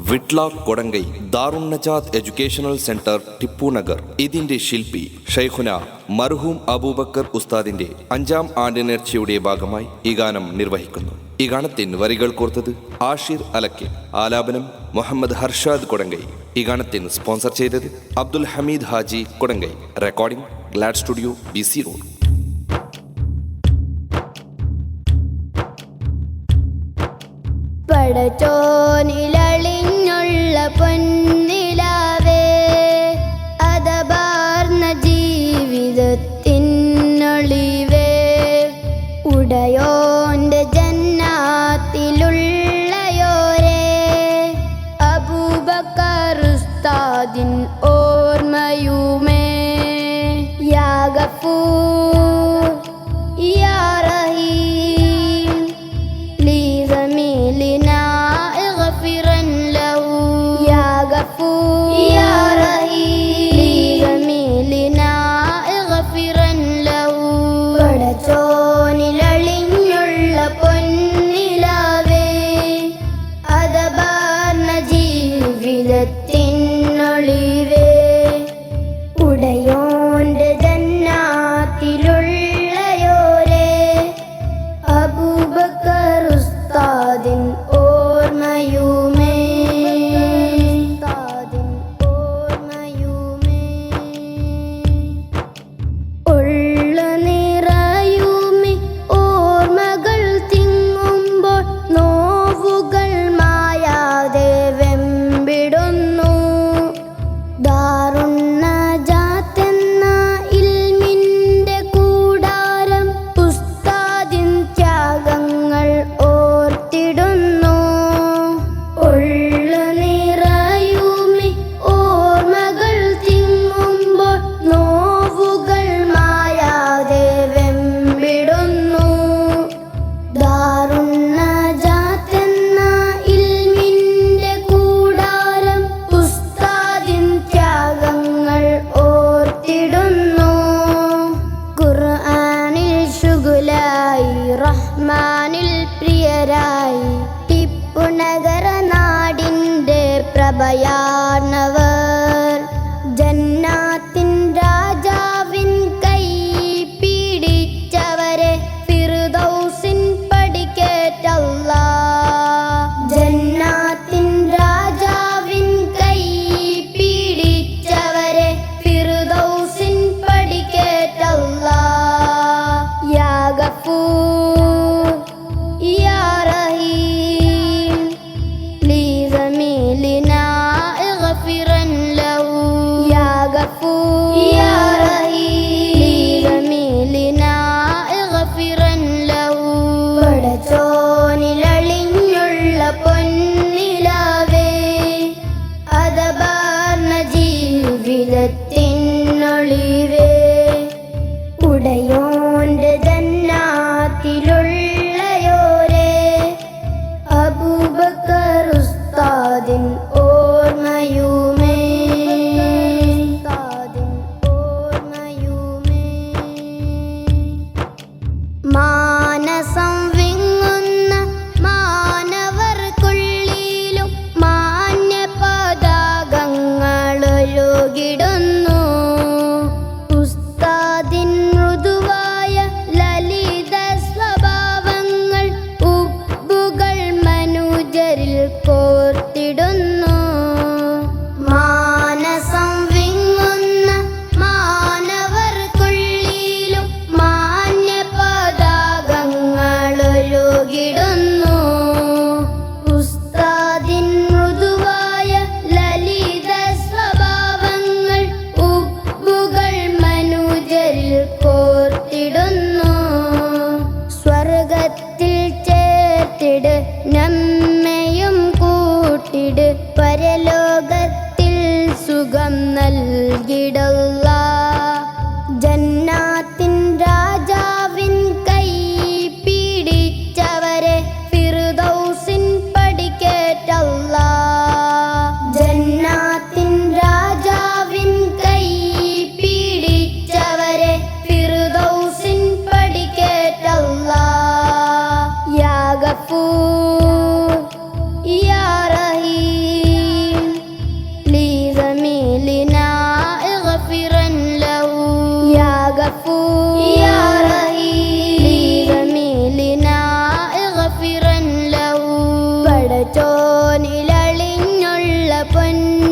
വിട്ല കൊടങ്കൈ ദാറുൻ Najath educational centre Tipu Nagar. ഇതിന്റെ ശില്പി ഷൈഖുന മർഹൂം അബൂബക്കർ ഉസ്താദിന്റെ 5ാം ആണ്ട് നേർച്ചയുടെ ഭാഗമായി ഈ ഗാനം നിർവഹിക്കുന്നു. ഈ ഗാനത്തിന് വരികൾ കോർത്തത് ആഷിർ അലക്കിൽ, ആലാപനം മുഹമ്മദ് ഹർഷാദ് കൊടങ്കൈ. ഈ ഗാനത്തിന് സ്പോൺസർ ചെയ്തത് Abdul Hameed Haji Kodangai. Recording Glad studio, BC road. പടച്ചോനിലളിഞ്ഞുള്ള പൊന്നിലാവേ, അതബാർന്ന ജീവിതത്തിനൊളിവേ, ഉടയോന്റെ ജന്നാത്തിലുള്ളയോരേ, അബൂബക്കർ ഉസ്താദിൻ ഓർമ്മയുമേ, യാ ഗഫൂർ യാ റഹീം ലീ സമീലിനാ ഇഗ്ഫിറൻ ലഹു, യാ ഗഫൂർ യാ റഹീം ലീ സമീലിനാ ഇഗ്ഫിറൻ ലഹു. പടച്ചോനിലളിഞ്ഞുള്ള പൊന്നിലാവേ, അതബാർന്ന ജീവിതത്തിനൊളിവേ, ഉടയോന്റെ ജന്നാത്തിലുള്ളയോരേ, അബൂബക്കർ ഉസ്താദിൻ ഓർമ്മയുമേ, ഉസ്താദിൻ ഓർമ്മയുമേ. ഉള്ളു നിറയുമി ഓർമ്മകൾ തിങ്ങുമ്പോൾ നോവുകൾ മായാതെ വെമ്പിടുന്നു. ദാറുൻ നജാത്തെന്ന ഇൽമിന്റെ കൂടാരം ഉസ്താദിൻ ത്യാഗങ്ങൾ ഓർത്തിടുന്നു. ഉള്ളു നിറയുമി ഓർമ്മകൾ തിങ്ങുമ്പോൾ നോവുകൾ മായാതെ വെമ്പിടുന്നു. ദാറുൻ നജാത്തെന്ന ഇൽമിന്റെ കൂടാരം ഉസ്താദിൻ ത്യാഗങ്ങൾ ഓർത്തിടുന്നു. ഖുർആനിൽ ശുഗുലായി റഹ്മാനിൽ പ്രിയരായി ടിപ്പു നഗര നാടിന്റെ പ്രഭയാർന്നവർ, ജന്നാത്തിൻ രാജാവിൻ കൈ പിടിച്ചവരെ ഫിർദൗസിൻ പടിക്കേറ്റല്ലാ. ജന്നാത്തിൻ രാജാവിൻ കൈ പിടിച്ചവരെ ഫിർദൗസിൻ പടിക്കേറ്റല്ലാ. യാ ഗഫൂർ യാ റഹീം ലീ സമീലിനാ ഇഗ്ഫിറൻ ലഹു, യാ ഗഫൂർ യാ റഹീം ലീ സമീലിനാ ഇഗ്ഫിറൻ ലഹു. പടച്ചോനിലളിഞ്ഞുള്ള പൊന്നിലാവേ, അതബാർന്ന ജീവിതത്തിനൊളിവേ, ഉടയോന്റെ ജന്നാത്തിലുള്ളയോരേ, അബൂബക്കർ ഉസ്താദിൻ ഓർമ്മയുമേ, ഉസ്താദിൻ ഓർമ്മയുമേ. മാനസം വിങ്ങുന്ന മാനവർക്കുള്ളിലും മാന്യ പതാകങ്ങളൊഴുകിടുന്നു. ഉസ്താദിൻ മൃദുവായ ലളിത സ്വഭാവങ്ങൾ ഉബ്ബുകൾ മനുജരിൽ കോർത്തിടുന്നു. മാനസം വിങ്ങുന്ന മാനവർക്കുള്ളിലും മാന്യ പതാകങ്ങളൊഴുകിടുന്നു. ഉസ്താദിൻ മൃദുവായ ലളിത സ്വഭാവങ്ങൾ ഉബ്ബുകൾ മനുജരിൽ കോർത്തിടുന്നു. സ്വർഗത്തിൽ ചേർത്തിട് നമ്മയും കൂട്ടിട്, പരലോകത്തിൽ സുഖം നൽകിടല്ലാ. ജന്നാത്തിൻ രാജാവിൻ കൈ പിടിച്ചവരെ ഫിർദൗസിൻ പടിക്കേറ്റല്ലാ. ജന്നാത്തിൻ രാജാവിൻ കൈ പിടിച്ചവരെ ഫിർദൗസിൻ പടിക്കേറ്റല്ലാ. യാ ഗഫൂർ യാ റഹീം മണ്ണിൽ